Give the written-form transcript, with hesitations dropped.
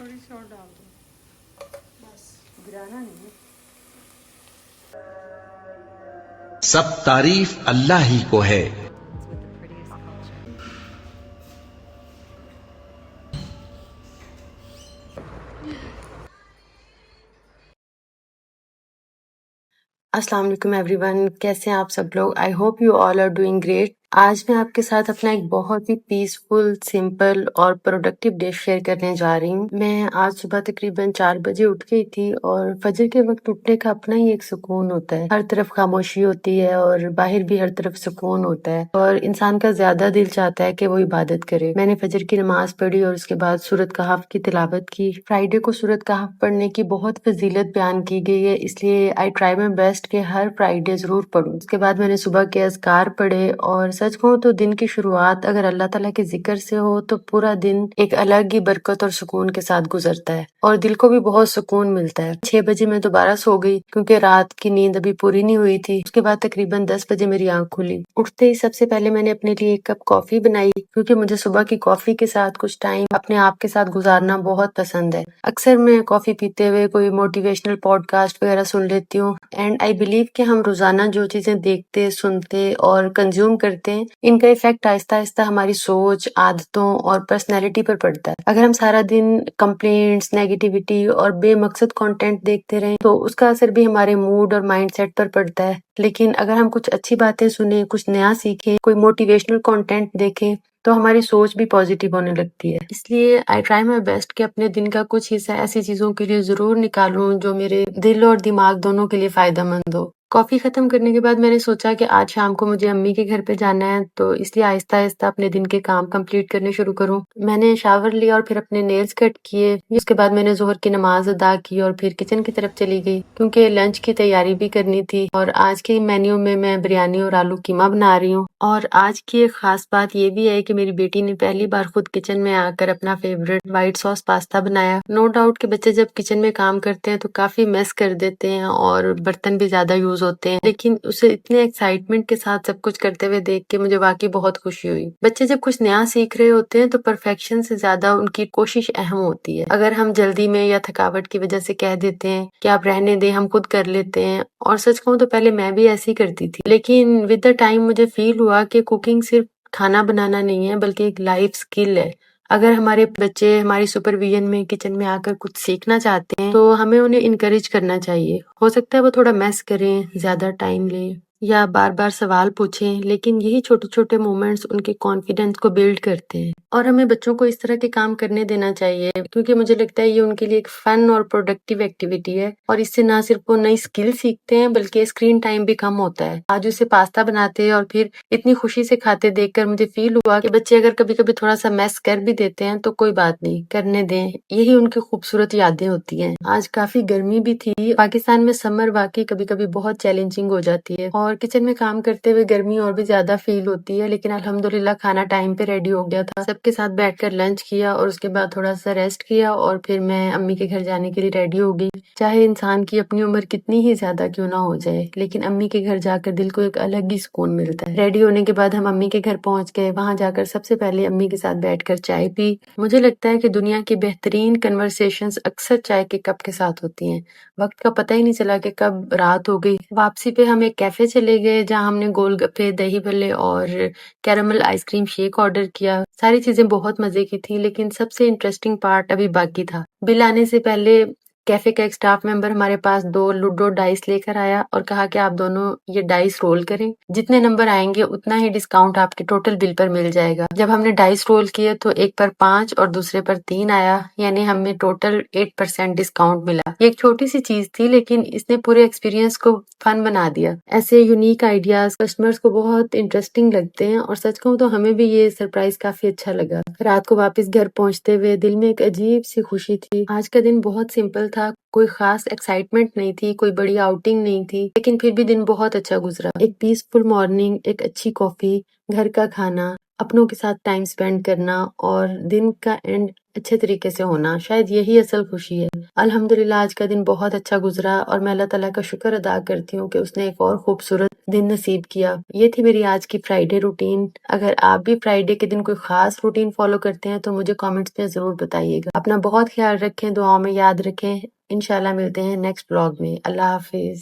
تھوڑی سی اور ڈال دو، بس گرانا نہیں ہے۔ سب تعریف اللہ ہی کو ہے۔ السلام علیکم ایوری ون، کیسے ہیں آپ سب لوگ؟ I hope you all are doing great. آج میں آپ کے ساتھ اپنا ایک بہت ہی پیسفل، سمپل اور پروڈکٹیو ڈش شیئر کرنے جا رہی ہوں۔ میں آج صبح تقریباً 4 بجے اٹھ گئی تھی، اور فجر کے وقت اٹھنے کا اپنا ہی ایک سکون ہوتا ہے۔ ہر طرف خاموشی ہوتی ہے اور باہر بھی ہر طرف سکون ہوتا ہے، اور انسان کا زیادہ دل چاہتا ہے کہ وہ عبادت کرے۔ میں نے فجر کی نماز پڑھی اور اس کے بعد سورۃ کہف کی تلاوت کی۔ فرائیڈے کو سورۃ کہف پڑھنے کی بہت فضیلت بیان کی گئی ہے، اس لیے آئی ٹرائی مائی بیسٹ کہ ہر فرائیڈے ضرور پڑھوں۔ اس کے بعد میں نے صبح کے اذکار پڑھے، اور سچ کہوں تو دن کی شروعات اگر اللہ تعالیٰ کے ذکر سے ہو تو پورا دن ایک الگ ہی برکت اور سکون کے ساتھ گزرتا ہے، اور دل کو بھی بہت سکون ملتا ہے۔ 6 بجے میں دوبارہ سو گئی کیونکہ رات کی نیند ابھی پوری نہیں ہوئی تھی۔ اس کے بعد تقریباً 10 بجے میری آنکھ کھلی۔ اٹھتے ہی سب سے پہلے میں نے اپنے لیے ایک کپ کافی بنائی، کیونکہ مجھے صبح کی کافی کے ساتھ کچھ ٹائم اپنے آپ کے ساتھ گزارنا بہت پسند ہے۔ اکثر میں کافی پیتے ہوئے کوئی موٹیویشنل پوڈ کاسٹ وغیرہ سن لیتی ہوں، اینڈ آئی بلیو کہ ہم روزانہ جو چیزیں دیکھتے، سنتے اور کنزیوم کرتے ہیں، ان کا ایفیکٹ آہستہ آہستہ ہماری سوچ، عادتوں اور پرسنالٹی پر پڑتا ہے۔ اگر ہم سارا دن کمپلینٹس، نیگیٹیوٹی اور بے مقصد کنٹینٹ دیکھتے رہیں تو اس کا اثر بھی ہمارے موڈ اور مائنڈ سیٹ پر پڑتا ہے، لیکن اگر ہم کچھ اچھی باتیں سنیں، کچھ نیا سیکھیں، کوئی موٹیویشنل کنٹینٹ دیکھیں تو ہماری سوچ بھی پازیٹیو ہونے لگتی ہے۔ اس لیے آئی ٹرائی مائی بیسٹ کہ اپنے دن کا کچھ حصہ ایسی چیزوں کے لیے ضرور نکالوں جو میرے دل اور دماغ دونوں کے لیے فائدہ مند ہو۔ کافی ختم کرنے کے بعد میں نے سوچا کہ آج شام کو مجھے امی کے گھر پہ جانا ہے، تو اس لیے آہستہ آہستہ اپنے دن کے کام کمپلیٹ کرنے شروع کروں۔ میں نے شاور لیا اور پھر اپنے نیلز کٹ کیے۔ اس کے بعد میں نے ظہر کی نماز ادا کی اور پھر کچن کی طرف چلی گئی، کیونکہ لنچ کی تیاری بھی کرنی تھی، اور آج کے مینیو میں بریانی اور آلو قیمہ بنا رہی ہوں۔ اور آج کی ایک خاص بات یہ بھی ہے کہ میری بیٹی نے پہلی بار خود کچن میں آ کر اپنا فیوریٹ وائٹ ساس پاستا بنایا۔ نو ڈاؤٹ کہ بچے جب کچن میں کام کرتے ہیں تو کافی میس کر دیتے ہیں اور برتن بھی زیادہ یوز ہوتے ہیں، لیکن اسے اتنے ایکسائٹمنٹ کے ساتھ سب کچھ کرتے ہوئے دیکھ کے مجھے واقعی بہت خوشی ہوئی۔ بچے جب کچھ نیا سیکھ رہے ہوتے ہیں تو پرفیکشن سے زیادہ ان کی کوشش اہم ہوتی ہے۔ اگر ہم جلدی میں یا تھکاوٹ کی وجہ سے کہہ دیتے ہیں کہ آپ رہنے دیں، ہم خود کر لیتے ہیں، اور سچ کہوں تو پہلے میں بھی ایسے ہی کرتی تھی، لیکن ود دا ٹائم مجھے فیل ہوا کہ کوکنگ صرف کھانا بنانا نہیں ہے بلکہ ایک لائف سکل ہے۔ اگر ہمارے بچے ہماری سپرویژن میں کچن میں آ کر کچھ سیکھنا چاہتے ہیں تو ہمیں انہیں انکریج کرنا چاہیے۔ ہو سکتا ہے وہ تھوڑا میس کریں، زیادہ ٹائم لیں یا بار بار سوال پوچھیں، لیکن یہی چھوٹے چھوٹے مومنٹس ان کے کانفیڈنس کو بلڈ کرتے ہیں۔ اور ہمیں بچوں کو اس طرح کے کام کرنے دینا چاہیے، کیونکہ مجھے لگتا ہے یہ ان کے لیے ایک فن اور پروڈکٹیو ایکٹیویٹی ہے، اور اس سے نہ صرف وہ نئی اسکل سیکھتے ہیں بلکہ اسکرین ٹائم بھی کم ہوتا ہے۔ آج اسے پاستا بناتے اور پھر اتنی خوشی سے کھاتے دیکھ کر مجھے فیل ہوا کہ بچے اگر کبھی کبھی تھوڑا سا میس کر بھی دیتے ہیں تو کوئی بات نہیں، کرنے دیں، یہی ان کی خوبصورت یادیں ہوتی ہیں۔ آج کافی گرمی بھی تھی۔ پاکستان میں سمر واقعی کبھی کبھی بہت چیلنجنگ ہو جاتی ہے، اور کچن میں کام کرتے ہوئے گرمی اور بھی زیادہ فیل ہوتی ہے، لیکن الحمدللہ کھانا ٹائم پہ ریڈی ہو گیا تھا۔ سب کے ساتھ بیٹھ کر لنچ کیا اور اس کے بعد تھوڑا سا ریسٹ کیا، اور پھر میں امی کے گھر جانے کے لیے ریڈی ہو گئی۔ چاہے انسان کی اپنی عمر کتنی ہی زیادہ کیوں نہ ہو جائے، لیکن امی کے گھر جا کر دل کو ایک الگ ہی سکون ملتا ہے۔ ریڈی ہونے کے بعد ہم امی کے گھر پہنچ گئے۔ وہاں جا کر سب سے پہلے امی کے ساتھ بیٹھ کر چائے پی۔ مجھے لگتا ہے کہ دنیا کی بہترین کنورسیشنز اکثر چائے کے کپ کے ساتھ ہوتی ہیں۔ وقت کا پتہ ہی نہیں چلا کہ کب رات ہو گئی۔ واپسی پہ ہم ایک کیفے چلے گئے جہاں ہم نے گول گپے، دہی بھلے اور caramel ice cream shake order کیا۔ ساری چیزیں بہت مزے کی تھیں، لیکن سب سے انٹرسٹنگ پارٹ ابھی باقی تھا۔ بل آنے سے پہلے کیفے کا ایک سٹاف ممبر ہمارے پاس 2 لوڈو ڈائس لے کر آیا اور کہا کہ آپ دونوں یہ ڈائس رول کریں، جتنے نمبر آئیں گے اتنا ہی ڈسکاؤنٹ آپ کے ٹوٹل بل پر مل جائے گا۔ جب ہم نے ڈائس رول کیے تو ایک پر 5 اور دوسرے پر 3 آیا، یعنی ہمیں ٹوٹل 8% ڈسکاؤنٹ ملا۔ یہ ایک چھوٹی سی چیز تھی، لیکن اس نے پورے ایکسپیرینس کو فن بنا دیا۔ ایسے یونیک آئیڈیاز کسٹمرز کو بہت انٹرسٹنگ لگتے ہیں، اور سچ کہوں تو ہمیں بھی یہ سرپرائز کافی اچھا لگا۔ رات کو واپس گھر پہنچتے ہوئے دل میں ایک عجیب سی خوشی تھی۔ آج کا دن بہت سمپل تھا، کوئی خاص ایکسائٹمنٹ نہیں تھی، کوئی بڑی آؤٹنگ نہیں تھی، لیکن پھر بھی دن بہت اچھا گزرا۔ ایک پیسفل مارننگ، ایک اچھی کافی، گھر کا کھانا اپنوں کے ساتھ ٹائم سپینڈ کرنا اور دن کا اینڈ اچھے طریقے سے ہونا، شاید یہی اصل خوشی ہے۔ الحمدللہ آج کا دن بہت اچھا گزرا اور میں اللہ تعالیٰ کا شکر ادا کرتی ہوں کہ اس نے ایک اور خوبصورت دن نصیب کیا۔ یہ تھی میری آج کی فرائیڈے روٹین۔ اگر آپ بھی فرائیڈے کے دن کوئی خاص روٹین فالو کرتے ہیں تو مجھے کامنٹس میں ضرور بتائیے گا۔ اپنا بہت خیال رکھیں، دعاؤں میں یاد رکھیں۔ انشاءاللہ ملتے ہیں نیکسٹ بلاگ میں۔ اللہ حافظ۔